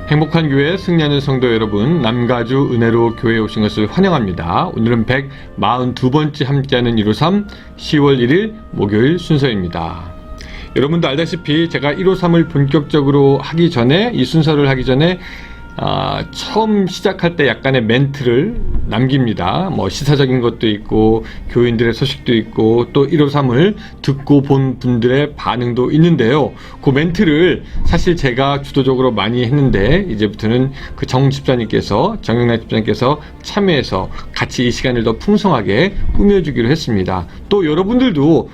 행복한 교회 승리하는 성도 여러분, 남가주 은혜로 교회에 오신 것을 환영합니다. 오늘은 142번째 함께하는 153 10월 1일 목요일 순서입니다. 여러분도 알다시피 제가 153을 본격적으로 하기 전에, 이 순서를 하기 전에 처음 시작할 때 약간의 멘트를 남깁니다. 시사적인 것도 있고 교인들의 소식도 있고 또 153을 듣고 본 분들의 반응도 있는데요. 그 멘트를 사실 제가 주도적으로 많이 했는데 이제부터는 그 정영락 집사님께서 참여해서 같이 이 시간을 더 풍성하게 꾸며주기로 했습니다. 또 여러분들도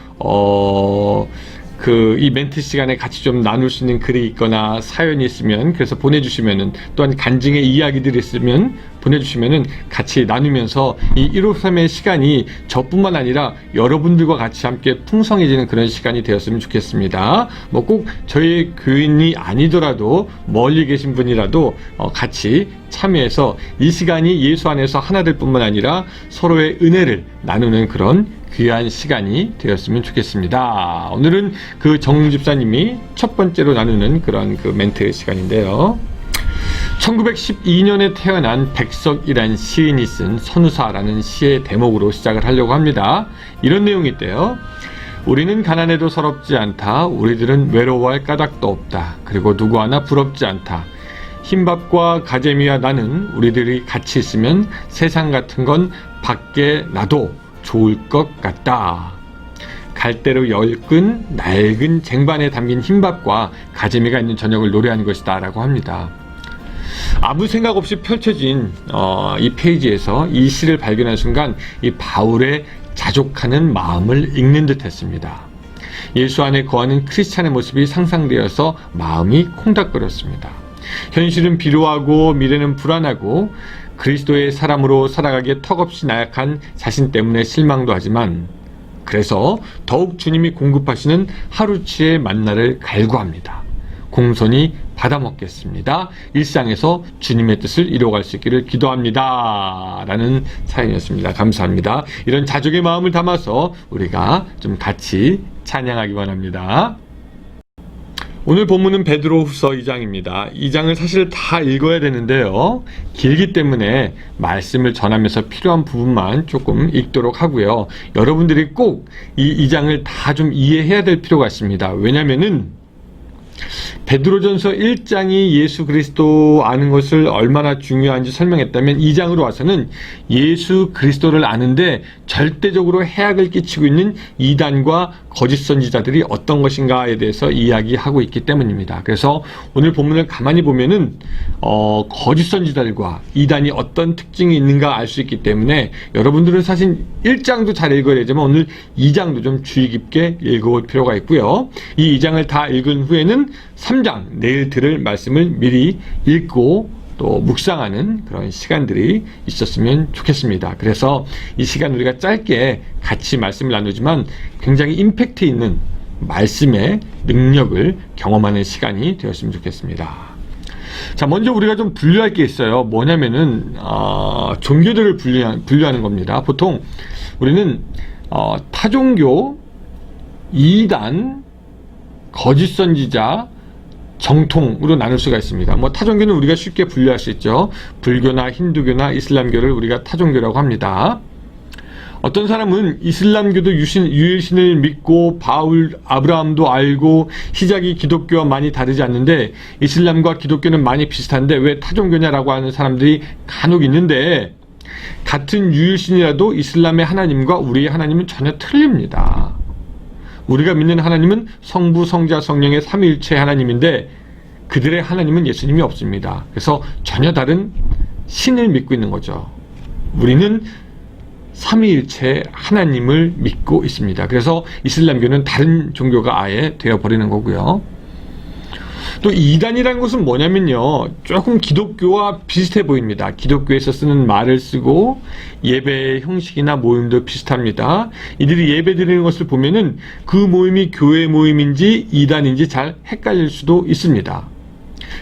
이 멘트 시간에 같이 좀 나눌 수 있는 글이 있거나 사연이 있으면, 그래서 보내주시면은, 또한 간증의 이야기들이 있으면 보내주시면은 같이 나누면서 이 153의 시간이 저뿐만 아니라 여러분들과 같이 함께 풍성해지는 그런 시간이 되었으면 좋겠습니다. 꼭 저희 교인이 아니더라도 멀리 계신 분이라도 같이 참여해서 이 시간이 예수 안에서 하나 될 뿐만 아니라 서로의 은혜를 나누는 그런 귀한 시간이 되었으면 좋겠습니다. 오늘은 그 정윤 집사님이 첫 번째로 나누는 그런 멘트 시간인데요. 1912년에 태어난 백석이란 시인이 쓴 선우사라는 시의 대목으로 시작을 하려고 합니다. 이런 내용이 있대요. 우리는 가난해도 서럽지 않다. 우리들은 외로워할 까닭도 없다. 그리고 누구 하나 부럽지 않다. 흰밥과 가재미와 나는 우리들이 같이 있으면 세상 같은 건 밖에 놔도 좋을 것 같다. 갈대로 열끈 낡은 쟁반에 담긴 흰밥과 가재미가 있는 저녁을 노래하는 것이다 라고 합니다. 아무 생각 없이 펼쳐진 이 페이지에서 이 시를 발견한 순간 이 바울의 자족하는 마음을 읽는 듯 했습니다. 예수 안에 거하는 크리스찬의 모습이 상상되어서 마음이 콩닥거렸습니다. 현실은 비루하고 미래는 불안하고 그리스도의 사람으로 살아가기에 턱없이 나약한 자신 때문에 실망도 하지만, 그래서 더욱 주님이 공급하시는 하루치의 만나를 갈구합니다. 공손히 받아먹겠습니다. 일상에서 주님의 뜻을 이루어갈 수 있기를 기도합니다. 라는 사연이었습니다. 감사합니다. 이런 자족의 마음을 담아서 우리가 좀 같이 찬양하기 원합니다. 오늘 본문은 베드로후서 2장입니다. 2장을 사실 다 읽어야 되는데요. 길기 때문에 말씀을 전하면서 필요한 부분만 조금 읽도록 하고요. 여러분들이 꼭 이 2장을 다 좀 이해해야 될 필요가 있습니다. 왜냐면은 베드로전서 1장이 예수 그리스도 아는 것을 얼마나 중요한지 설명했다면 2장으로 와서는 예수 그리스도를 아는데 절대적으로 해악을 끼치고 있는 이단과 거짓 선지자들이 어떤 것인가에 대해서 이야기하고 있기 때문입니다. 그래서 오늘 본문을 가만히 보면은 거짓 선지자들과 이단이 어떤 특징이 있는가 알 수 있기 때문에 여러분들은 사실 1장도 잘 읽어야 되지만 오늘 2장도 좀 주의 깊게 읽어볼 필요가 있고요. 이 2장을 다 읽은 후에는 3장, 내일 들을 말씀을 미리 읽고 또 묵상하는 그런 시간들이 있었으면 좋겠습니다. 그래서 이 시간 우리가 짧게 같이 말씀을 나누지만 굉장히 임팩트 있는 말씀의 능력을 경험하는 시간이 되었으면 좋겠습니다. 자, 먼저 우리가 좀 분류할 게 있어요. 뭐냐면은 종교들을 분류하는 겁니다. 보통 우리는 타종교, 이단, 거짓 선지자, 정통으로 나눌 수가 있습니다. 타종교는 우리가 쉽게 분류할 수 있죠. 불교나 힌두교나 이슬람교를 우리가 타종교라고 합니다. 어떤 사람은 이슬람교도 유일신을 믿고 아브라함도 알고 시작이 기독교와 많이 다르지 않는데 이슬람과 기독교는 많이 비슷한데 왜 타종교냐라고 하는 사람들이 간혹 있는데, 같은 유일신이라도 이슬람의 하나님과 우리의 하나님은 전혀 틀립니다. 우리가 믿는 하나님은 성부, 성자, 성령의 삼위일체 하나님인데 그들의 하나님은 예수님이 없습니다. 그래서 전혀 다른 신을 믿고 있는 거죠. 우리는 삼위일체 하나님을 믿고 있습니다. 그래서 이슬람교는 다른 종교가 아예 되어버리는 거고요. 또 이단이라는 것은 뭐냐면요, 조금 기독교와 비슷해 보입니다. 기독교에서 쓰는 말을 쓰고 예배의 형식이나 모임도 비슷합니다. 이들이 예배 드리는 것을 보면은 그 모임이 교회 모임인지 이단인지 잘 헷갈릴 수도 있습니다.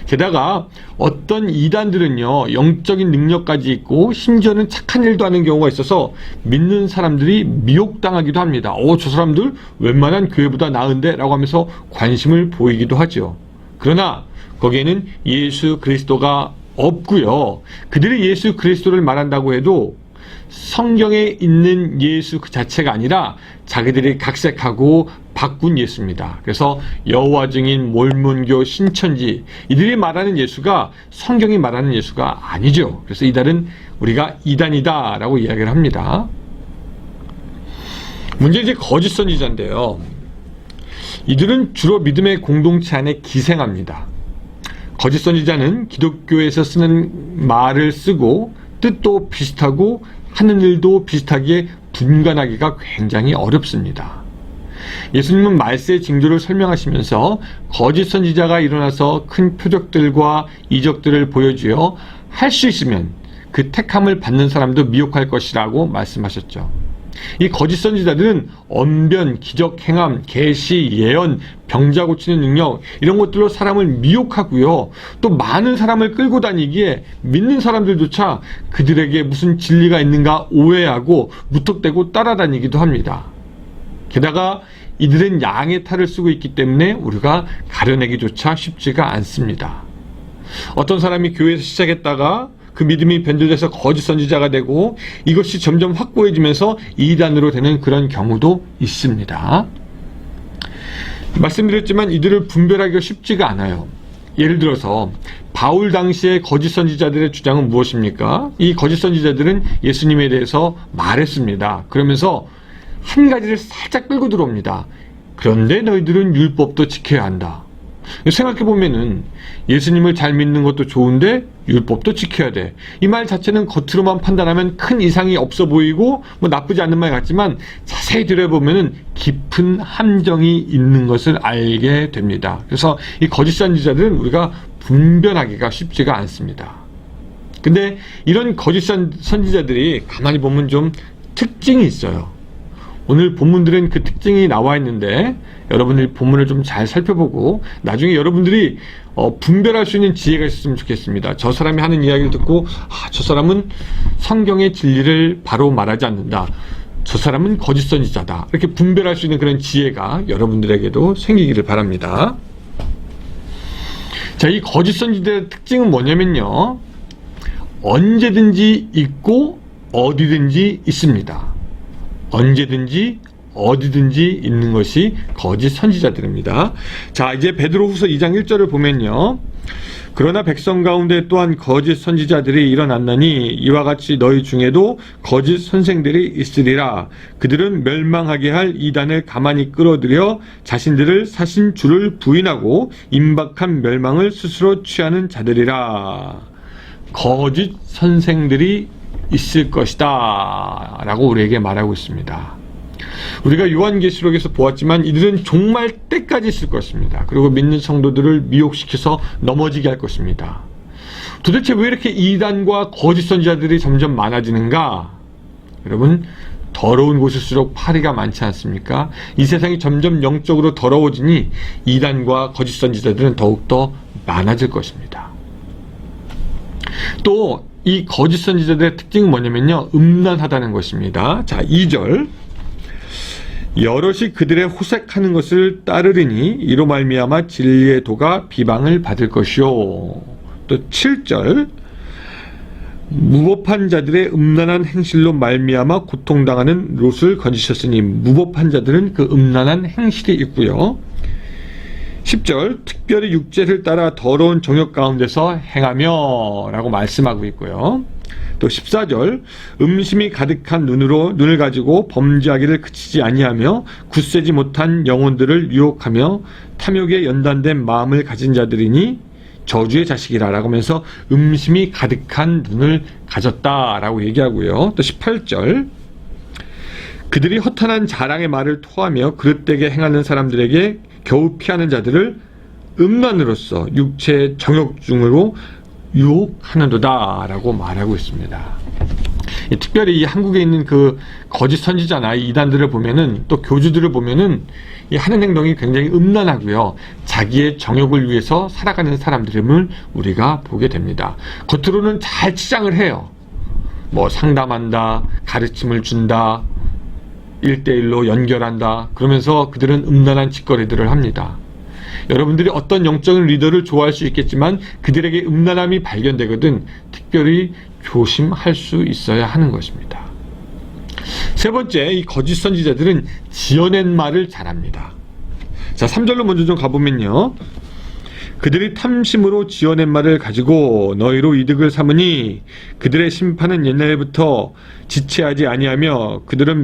게다가 어떤 이단들은요, 영적인 능력까지 있고 심지어는 착한 일도 하는 경우가 있어서 믿는 사람들이 미혹당하기도 합니다. 저 사람들 웬만한 교회보다 나은데? 라고 하면서 관심을 보이기도 하죠. 그러나 거기에는 예수 그리스도가 없고요. 그들이 예수 그리스도를 말한다고 해도 성경에 있는 예수 그 자체가 아니라 자기들이 각색하고 바꾼 예수입니다. 그래서 여호와 증인, 몰문교, 신천지 이들이 말하는 예수가 성경이 말하는 예수가 아니죠. 그래서 이들은 우리가 이단이다 라고 이야기를 합니다. 문제는 이제 거짓 선지자인데요. 이들은 주로 믿음의 공동체 안에 기생합니다. 거짓 선지자는 기독교에서 쓰는 말을 쓰고 뜻도 비슷하고 하는 일도 비슷하기에 분간하기가 굉장히 어렵습니다. 예수님은 말세의 징조를 설명하시면서 거짓 선지자가 일어나서 큰 표적들과 이적들을 보여주어 할 수 있으면 그 택함을 받는 사람도 미혹할 것이라고 말씀하셨죠. 이 거짓 선지자들은 언변, 기적, 행함, 계시, 예언, 병자 고치는 능력 이런 것들로 사람을 미혹하고요. 또 많은 사람을 끌고 다니기에 믿는 사람들조차 그들에게 무슨 진리가 있는가 오해하고 무턱대고 따라다니기도 합니다. 게다가 이들은 양의 탈을 쓰고 있기 때문에 우리가 가려내기조차 쉽지가 않습니다. 어떤 사람이 교회에서 시작했다가 그 믿음이 변질돼서 거짓 선지자가 되고 이것이 점점 확고해지면서 이단으로 되는 그런 경우도 있습니다. 말씀드렸지만 이들을 분별하기가 쉽지가 않아요. 예를 들어서 바울 당시의 거짓 선지자들의 주장은 무엇입니까? 이 거짓 선지자들은 예수님에 대해서 말했습니다. 그러면서 한 가지를 살짝 끌고 들어옵니다. 그런데 너희들은 율법도 지켜야 한다. 생각해보면은 예수님을 잘 믿는 것도 좋은데 율법도 지켜야 돼. 이 말 자체는 겉으로만 판단하면 큰 이상이 없어 보이고 뭐 나쁘지 않은 말 같지만 자세히 들여보면은 깊은 함정이 있는 것을 알게 됩니다. 그래서 이 거짓 선지자들은 우리가 분별하기가 쉽지가 않습니다. 근데 이런 거짓 선지자들이 가만히 보면 좀 특징이 있어요. 오늘 본문들은 그 특징이 나와 있는데 여러분들이 본문을 좀 잘 살펴보고 나중에 여러분들이 분별할 수 있는 지혜가 있었으면 좋겠습니다. 저 사람이 하는 이야기를 듣고 저 사람은 성경의 진리를 바로 말하지 않는다. 저 사람은 거짓 선지자다. 이렇게 분별할 수 있는 그런 지혜가 여러분들에게도 생기기를 바랍니다. 자, 이 거짓 선지자의 특징은 뭐냐면요. 언제든지 있고 어디든지 있습니다. 언제든지 어디든지 있는 것이 거짓 선지자들입니다. 자, 이제 베드로후서 2장 1절을 보면요. 그러나 백성 가운데 또한 거짓 선지자들이 일어났나니 이와 같이 너희 중에도 거짓 선생들이 있으리라. 그들은 멸망하게 할 이단을 가만히 끌어들여 자신들을 사신 주를 부인하고 임박한 멸망을 스스로 취하는 자들이라. 거짓 선생들이 있을 것이다 라고 우리에게 말하고 있습니다. 우리가 요한계시록에서 보았지만 이들은 종말 때까지 있을 것입니다. 그리고 믿는 성도들을 미혹시켜서 넘어지게 할 것입니다. 도대체 왜 이렇게 이단과 거짓 선지자들이 점점 많아지는가? 여러분, 더러운 곳일수록 파리가 많지 않습니까? 이 세상이 점점 영적으로 더러워지니 이단과 거짓 선지자들은 더욱더 많아질 것입니다. 또 이 거짓 선지자들의 특징은 뭐냐면요. 음란하다는 것입니다. 자, 2절. 여럿이 그들의 호색하는 것을 따르리니 이로 말미암아 진리의 도가 비방을 받을 것이요. 또 7절. 무법한 자들의 음란한 행실로 말미암아 고통당하는 롯을 건지셨으니 무법한 자들은 그 음란한 행실이 있고요. 10절 특별히 육체를 따라 더러운 정욕 가운데서 행하며 라고 말씀하고 있고요. 또 14절 음심이 가득한 눈을 가지고 범죄하기를 그치지 아니하며 굳세지 못한 영혼들을 유혹하며 탐욕에 연단된 마음을 가진 자들이니 저주의 자식이라 라고 하면서 음심이 가득한 눈을 가졌다 라고 얘기하고요. 또 18절 그들이 허탄한 자랑의 말을 토하며 그릇되게 행하는 사람들에게 겨우 피하는 자들을 음란으로서 육체의 정욕 중으로 유혹하는도다 라고 말하고 있습니다. 특별히 이 한국에 있는 그 거짓 선지자나 이단들을 보면은 또 교주들을 보면은 이 하는 행동이 굉장히 음란하고요. 자기의 정욕을 위해서 살아가는 사람들임을 우리가 보게 됩니다. 겉으로는 잘 치장을 해요. 뭐 상담한다, 가르침을 준다, 1대1로 연결한다. 그러면서 그들은 음란한 짓거리들을 합니다. 여러분들이 어떤 영적인 리더를 좋아할 수 있겠지만 그들에게 음란함이 발견되거든 특별히 조심할 수 있어야 하는 것입니다. 세 번째, 이 거짓 선지자들은 지어낸 말을 잘합니다. 자, 3절로 먼저 좀 가보면요. 그들이 탐심으로 지어낸 말을 가지고 너희로 이득을 삼으니 그들의 심판은 옛날부터 지체하지 아니하며 그들의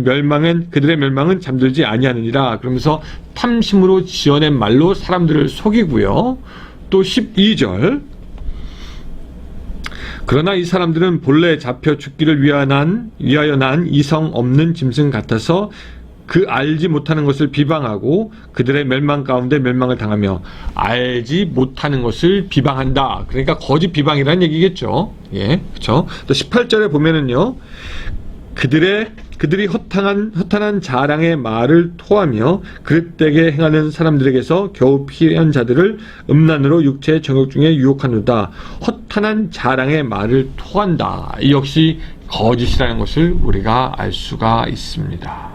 멸망은 잠들지 아니하느니라. 그러면서 탐심으로 지어낸 말로 사람들을 속이고요. 또 12절, 그러나 이 사람들은 본래 잡혀 죽기를 위하여 난 이성 없는 짐승 같아서 그 알지 못하는 것을 비방하고 그들의 멸망 가운데 멸망을 당하며. 알지 못하는 것을 비방한다. 그러니까 거짓 비방이라는 얘기겠죠. 예, 그렇죠. 또 18절에 보면은요, 그들이 허탄한 자랑의 말을 토하며 그릇되게 행하는 사람들에게서 겨우 피한 자들을 음란으로 육체의 정욕 중에 유혹하노다. 허탄한 자랑의 말을 토한다. 이 역시 거짓이라는 것을 우리가 알 수가 있습니다.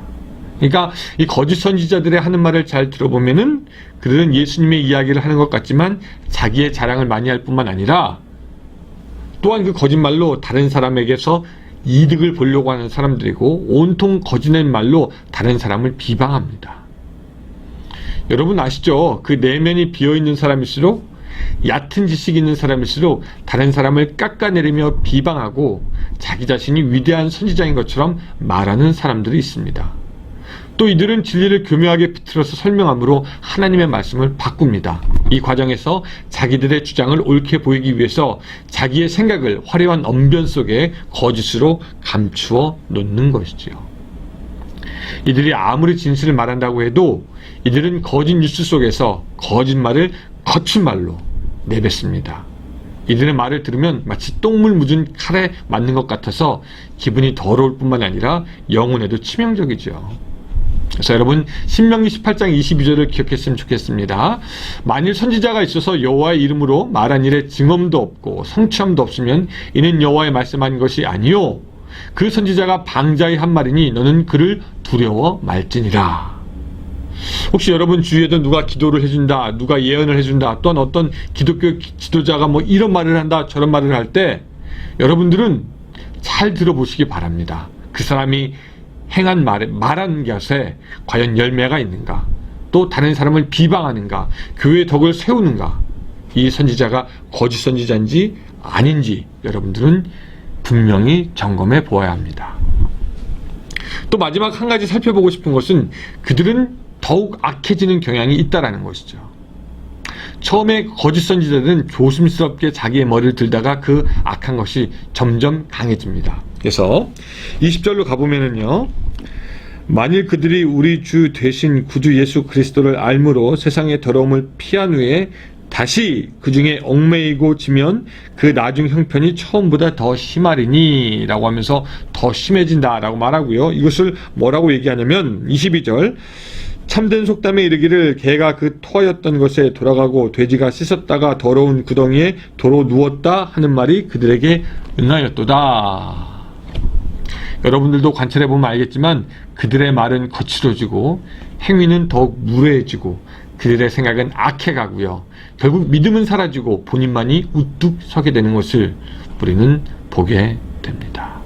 그러니까 이 거짓 선지자들의 하는 말을 잘 들어보면은 그들은 예수님의 이야기를 하는 것 같지만 자기의 자랑을 많이 할 뿐만 아니라 또한 그 거짓말로 다른 사람에게서 이득을 보려고 하는 사람들이고 온통 거짓된 말로 다른 사람을 비방합니다. 여러분 아시죠? 그 내면이 비어있는 사람일수록, 얕은 지식이 있는 사람일수록 다른 사람을 깎아내리며 비방하고 자기 자신이 위대한 선지자인 것처럼 말하는 사람들이 있습니다. 또 이들은 진리를 교묘하게 비틀어서 설명함으로 하나님의 말씀을 바꿉니다. 이 과정에서 자기들의 주장을 옳게 보이기 위해서 자기의 생각을 화려한 언변 속에 거짓으로 감추어 놓는 것이지요. 이들이 아무리 진실을 말한다고 해도 이들은 거짓 뉴스 속에서 거짓말을 거친 말로 내뱉습니다. 이들의 말을 들으면 마치 똥물 묻은 칼에 맞는 것 같아서 기분이 더러울 뿐만 아니라 영혼에도 치명적이죠. 그래서 여러분 신명기 18장 22절을 기억했으면 좋겠습니다. 만일 선지자가 있어서 여호와의 이름으로 말한 일에 증언도 없고 성취함도 없으면 이는 여호와의 말씀한 것이 아니요 그 선지자가 방자의 한 말이니 너는 그를 두려워 말지니라. 혹시 여러분 주위에도 누가 기도를 해준다, 누가 예언을 해준다, 또한 어떤 기독교 지도자가 뭐 이런 말을 한다 저런 말을 할 때 여러분들은 잘 들어보시기 바랍니다. 그 사람이 말한 것에 과연 열매가 있는가, 또 다른 사람을 비방하는가, 교회의 덕을 세우는가, 이 선지자가 거짓 선지자인지 아닌지 여러분들은 분명히 점검해 보아야 합니다. 또 마지막 한 가지 살펴보고 싶은 것은 그들은 더욱 악해지는 경향이 있다라는 것이죠. 처음에 거짓 선지자들은 조심스럽게 자기의 머리를 들다가 그 악한 것이 점점 강해집니다. 그래서 20절로 가보면은요, 만일 그들이 우리 주 되신 구주 예수 그리스도를 알므로 세상의 더러움을 피한 후에 다시 그 중에 얽매이고 지면 그 나중 형편이 처음보다 더 심하리니 라고 하면서 더 심해진다 라고 말하고요. 이것을 뭐라고 얘기하냐면 22절, 참된 속담에 이르기를 개가 그 토하였던 것에 돌아가고 돼지가 씻었다가 더러운 구덩이에 도로 누웠다 하는 말이 그들에게 응하였도다. 여러분들도 관찰해보면 알겠지만 그들의 말은 거칠어지고 행위는 더욱 무례해지고 그들의 생각은 악해가고요. 결국 믿음은 사라지고 본인만이 우뚝 서게 되는 것을 우리는 보게 됩니다.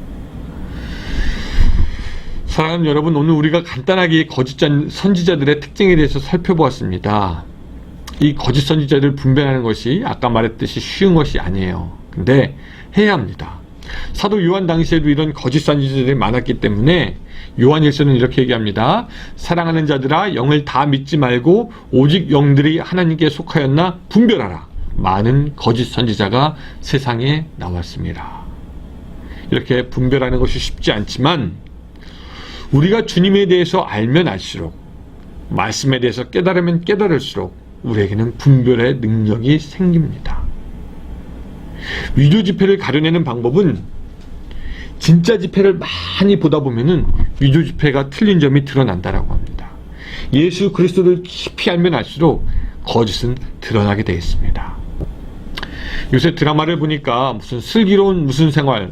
사랑하는 여러분, 오늘 우리가 간단하게 거짓 선지자들의 특징에 대해서 살펴보았습니다. 이 거짓 선지자들 분별하는 것이 아까 말했듯이 쉬운 것이 아니에요. 근데 해야 합니다. 사도 요한 당시에도 이런 거짓 선지자들이 많았기 때문에 요한일서는 이렇게 얘기합니다. 사랑하는 자들아, 영을 다 믿지 말고 오직 영들이 하나님께 속하였나 분별하라. 많은 거짓 선지자가 세상에 나왔습니다. 이렇게 분별하는 것이 쉽지 않지만 우리가 주님에 대해서 알면 알수록, 말씀에 대해서 깨달으면 깨달을수록 우리에게는 분별의 능력이 생깁니다. 위조 지폐를 가려내는 방법은 진짜 지폐를 많이 보다 보면은 위조 지폐가 틀린 점이 드러난다라고 합니다. 예수 그리스도를 깊이 알면 알수록 거짓은 드러나게 되어 있습니다. 요새 드라마를 보니까 무슨 슬기로운 무슨 생활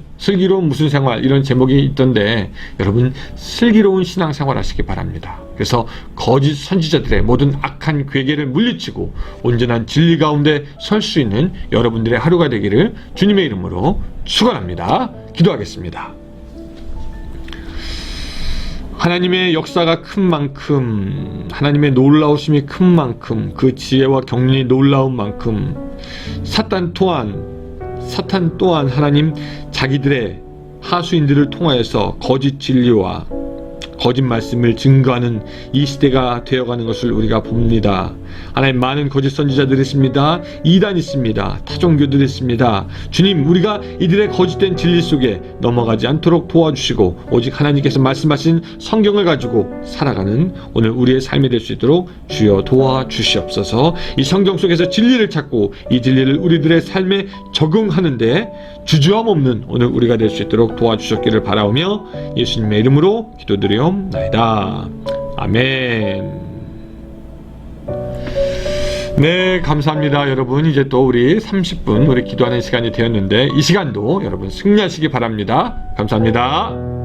이런 제목이 있던데, 여러분 슬기로운 신앙생활 하시기 바랍니다. 그래서 거짓 선지자들의 모든 악한 괴계를 물리치고 온전한 진리 가운데 설 수 있는 여러분들의 하루가 되기를 주님의 이름으로 축원합니다. 기도하겠습니다. 하나님의 역사가 큰 만큼, 하나님의 놀라우심이 큰 만큼, 그 지혜와 경륜이 놀라운 만큼 사탄 또한 하나님 자기들의 하수인들을 통하여서 거짓 진리와 거짓 말씀을 증거하는 이 시대가 되어가는 것을 우리가 봅니다. 하나님, 많은 거짓 선지자들이 있습니다. 이단이 있습니다. 타종교들이 있습니다. 주님, 우리가 이들의 거짓된 진리 속에 넘어가지 않도록 도와주시고, 오직 하나님께서 말씀하신 성경을 가지고 살아가는 오늘 우리의 삶이 될 수 있도록 주여 도와주시옵소서. 이 성경 속에서 진리를 찾고 이 진리를 우리들의 삶에 적응하는데 주저함 없는 오늘 우리가 될 수 있도록 도와주셨기를 바라오며 예수님의 이름으로 기도드리옵나이다. 아멘. 네, 감사합니다. 여러분, 이제 또 우리 30분 우리 기도하는 시간이 되었는데, 이 시간도 여러분 승리하시기 바랍니다. 감사합니다.